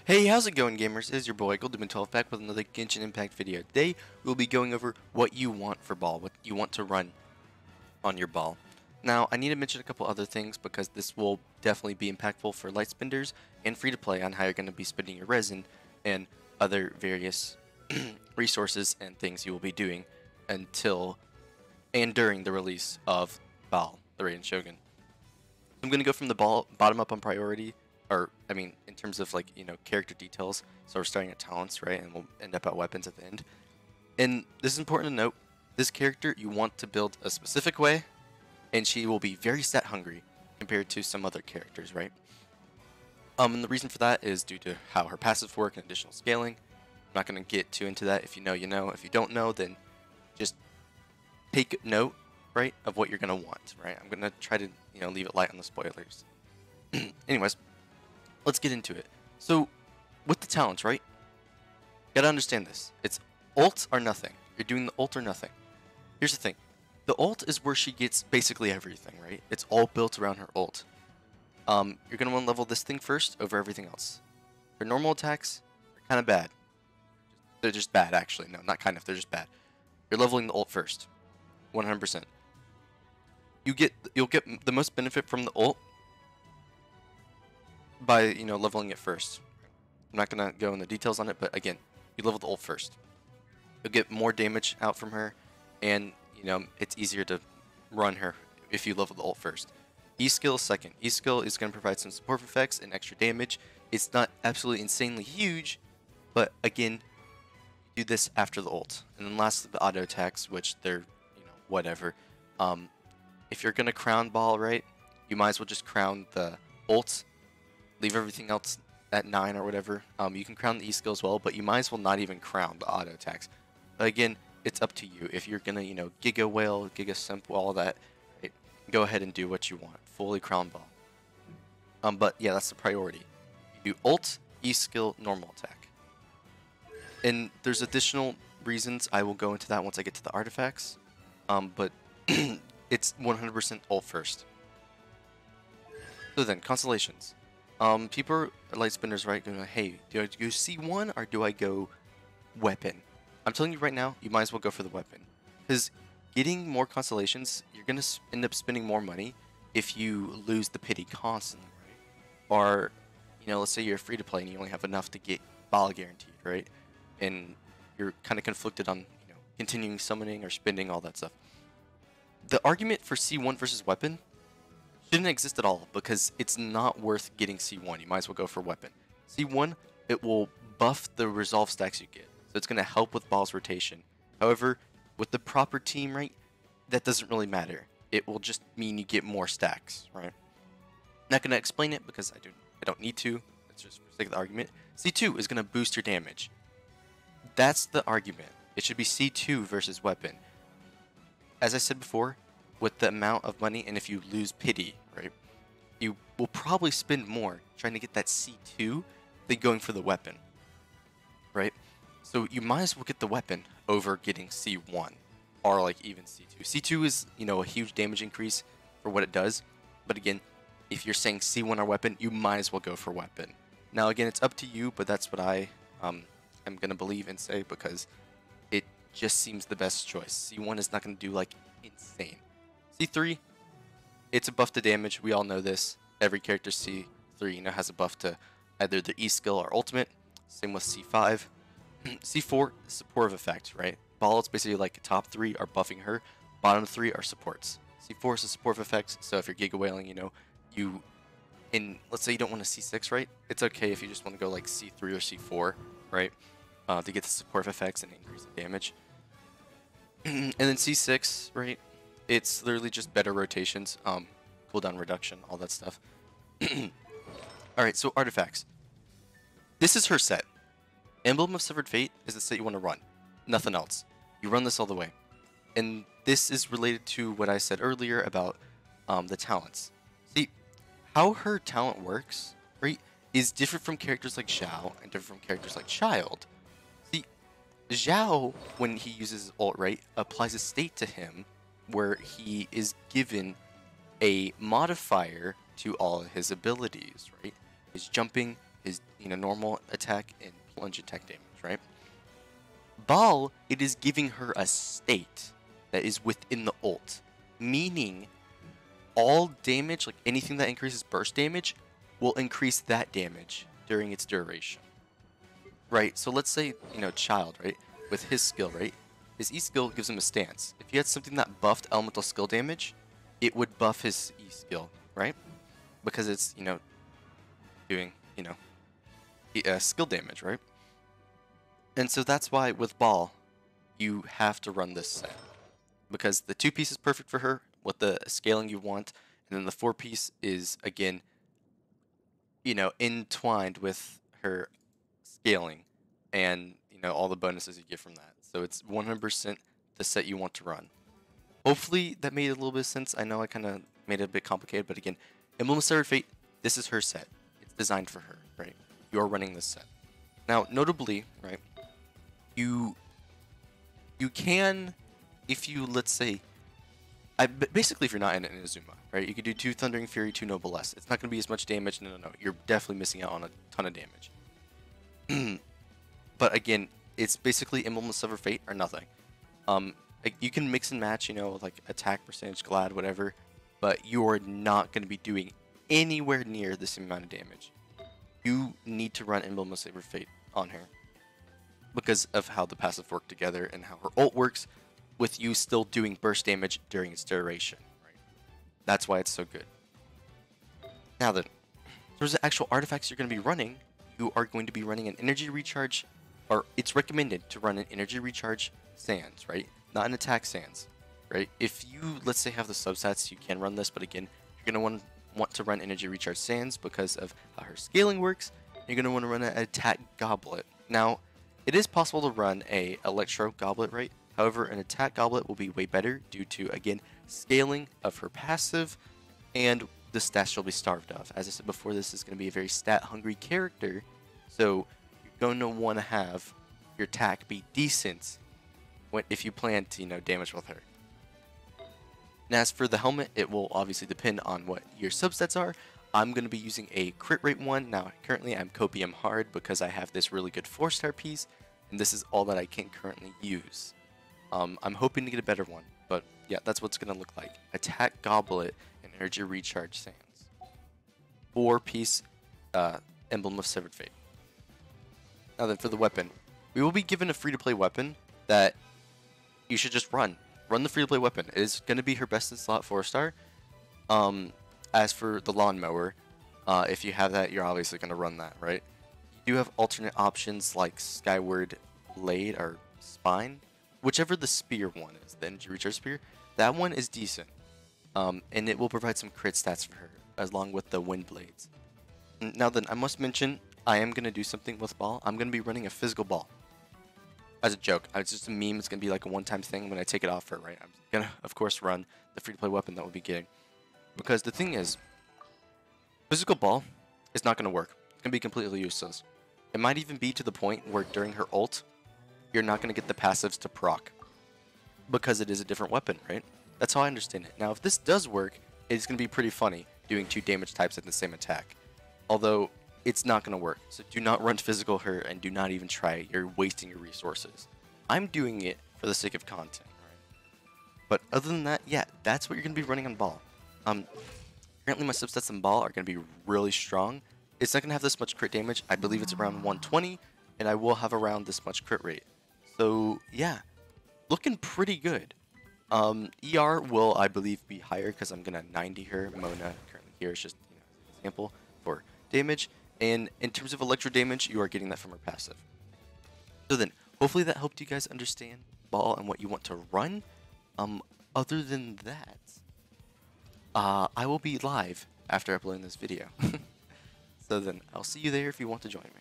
Hey, how's it going, gamers? It is your boy Golden12 back with another Genshin Impact video. Today we'll be going over what you want for Baal, what you want to run on your Baal. Now, I need to mention a couple other things because this will definitely be impactful for light spenders and free to play on how you're going to be spending your resin and other various resources and things you will be doing until and during the release of Baal, the Raiden Shogun. I'm going to go from the bottom up on priority, or I mean, in terms of like, character details. So we're starting at talents, right? And we'll end up at weapons at the end. And this is important to note, this character you want to build a specific way, and she will be very stat hungry compared to some other characters, right? And the reason for that is due to how her passives work and additional scaling. I'm not going to get too into that. If you know, you know. If you don't know, then just take note, right, of what you're going to want, right? I'm going to try to, leave it light on the spoilers. Anyways, let's get into it. So, with the talents, right? You gotta understand this. It's ults are nothing. You're doing the ult or nothing. Here's the thing. The ult is where she gets basically everything, right? It's all built around her ult. You're gonna want to level this thing first over everything else. Her normal attacks are kind of bad. They're just bad, actually. No, not kind of. They're just bad. You're leveling the ult first, 100%. You'll get the most benefit from the ult by leveling it first. I'm not gonna go into details on it, but again, you level the ult first. You'll get more damage out from her, and it's easier to run her if you level the ult first. E skill is second. E skill is going to provide some support effects and extra damage. It's not absolutely insanely huge, but again, you do this after the ult. And then lastly, the auto attacks, which they're whatever. If you're gonna crown Baal, right, you might as well just crown the ult. Leave everything else at 9 or whatever. You can crown the E skill as well, but you might as well not even crown the auto attacks. But again, it's up to you. If you're gonna, Giga Whale, Giga Simp, all that, right, go ahead and do what you want. Fully crown Baal. But yeah, that's the priority. You do ult, E skill, normal attack. And there's additional reasons. I will go into that once I get to the artifacts. But it's 100% ult first. So then, Constellations. People are light spinners, right? Going, hey, do I go C1 or do I go weapon? I'm telling you right now, you might as well go for the weapon. Because getting more constellations, you're going to end up spending more money if you lose the pity constantly, right? Or, let's say you're free to play and you only have enough to get Baal guaranteed, right? And you're kind of conflicted on, continuing summoning or spending all that stuff. The argument for C1 versus weapon shouldn't exist at all because it's not worth getting C1. You might as well go for weapon. C1, it will buff the resolve stacks you get. So it's going to help with Baal's rotation. However, with the proper team, right, that doesn't really matter. It will just mean you get more stacks, right? Not going to explain it because I don't need to. It's just for the sake of the argument. C2 is going to boost your damage. That's the argument. It should be C2 versus weapon. As I said before, with the amount of money, and if you lose pity, right, you will probably spend more trying to get that C2 than going for the weapon, right? So you might as well get the weapon over getting C1 or like even C2. C2 is, a huge damage increase for what it does, but again, if you're saying C1 or weapon, you might as well go for weapon. Now again, it's up to you, but that's what I am going to believe and say because it just seems the best choice. C1 is not going to do like insane. C3, it's a buff to damage. We all know this. Every character C3, has a buff to either their E skill or ultimate. Same with C5. C4 is supportive effect, right? Baal is basically like top 3 are buffing her. Bottom 3 are supports. C4 is a supportive effect. So if you're Giga Whaling, let's say you don't want a C6, right? It's okay if you just want to go like C3 or C4, right? To get the supportive effects and increase the damage. And then C6, right? It's literally just better rotations, cooldown reduction, all that stuff. Alright, so artifacts. This is her set. Emblem of Severed Fate is the set you want to run. Nothing else. You run this all the way. And this is related to what I said earlier about the talents. See, how her talent works, right, is different from characters like Zhao and different from characters like Child. See, Zhao, when he uses his ult, right, applies a state to him where he is given a modifier to all his abilities, right? His jumping, his normal attack and plunge attack damage, right? Baal, it is giving her a state that is within the ult, meaning all damage, like anything that increases burst damage, will increase that damage during its duration. Right, so let's say, Child, right, with his skill, right, his E skill gives him a stance. If you had something that buffed elemental skill damage, it would buff his E skill, right? Because it's, doing, skill damage, right? And so that's why with Baal, you have to run this set. Because the 2-piece is perfect for her, with the scaling you want, and then the 4-piece is, again, entwined with her scaling and, all the bonuses you get from that. So it's 100% the set you want to run. Hopefully that made a little bit of sense. I know I kind of made it a bit complicated, but again, Emblem of Severed Fate, this is her set. It's designed for her, right? You're running this set. Now, notably, right, you can, if you, let's say, basically if you're not in Inazuma, right, you could do 2 Thundering Fury, 2 Noblesse. It's not going to be as much damage. No. You're definitely missing out on a ton of damage. But again, it's basically Emblem of Severed Fate or nothing. Like you can mix and match, like attack percentage, glad, whatever, but you are not going to be doing anywhere near the same amount of damage. You need to run Emblem of Severed Fate on her because of how the passive work together and how her ult works with you still doing burst damage during its duration. Right? That's why it's so good. Now then, there's the actual artifacts you're going to be running. You are going to be running an energy recharge, or it's recommended to run an energy recharge sands, right? Not an attack sands, right? If you, let's say, have the substats, you can run this, but again, you're going to want to run energy recharge sands because of how her scaling works. You're going to want to run an attack goblet. Now, it is possible to run a electro goblet, right? However, an attack goblet will be way better due to, again, scaling of her passive and the stats she'll be starved of. As I said before, this is going to be a very stat-hungry character, so you're going to want to have your attack be decent if you plan to, damage with her. And as for the helmet, it will obviously depend on what your substats are. I'm going to be using a crit rate one. Now, currently I'm Copium hard because I have this really good 4-star piece, and this is all that I can currently use. I'm hoping to get a better one, but yeah, that's what's going to look like. Attack Goblet and Energy Recharge Sands. 4-piece Emblem of Severed Fate. Now then, for the weapon, we will be given a free-to-play weapon that you should just run. Run the free-to-play weapon. It is going to be her best in slot 4-star. As for the lawnmower, if you have that, you're obviously going to run that, right? You do have alternate options like Skyward Blade or Spine. Whichever the spear one is, the Energy Recharge Spear, that one is decent. And it will provide some crit stats for her, along with the Wind Blades. Now then, I must mention, I am going to do something with Baal. I'm going to be running a physical Baal. As a joke. It's just a meme. It's going to be like a one-time thing when I take it off her, right? I'm going to, of course, run the free-to-play weapon that we'll be getting. Because the thing is, physical Baal is not going to work. It's going to be completely useless. It might even be to the point where during her ult, you're not going to get the passives to proc. Because it is a different weapon, right? That's how I understand it. Now, if this does work, it's going to be pretty funny doing 2 damage types at the same attack. Although, it's not going to work. So do not run physical her and do not even try it. You're wasting your resources. I'm doing it for the sake of content, right? But other than that, yeah, that's what you're going to be running on Baal. Currently my substats on Baal are going to be really strong. It's not going to have this much crit damage. I believe it's around 120, and I will have around this much crit rate. So, yeah, looking pretty good. ER will, I believe, be higher because I'm going to 90 her. Mona currently here is just an example for damage. And in terms of electro damage, you are getting that from her passive. So then, hopefully that helped you guys understand Baal and what you want to run. Other than that, I will be live after uploading this video. So then, I'll see you there if you want to join me.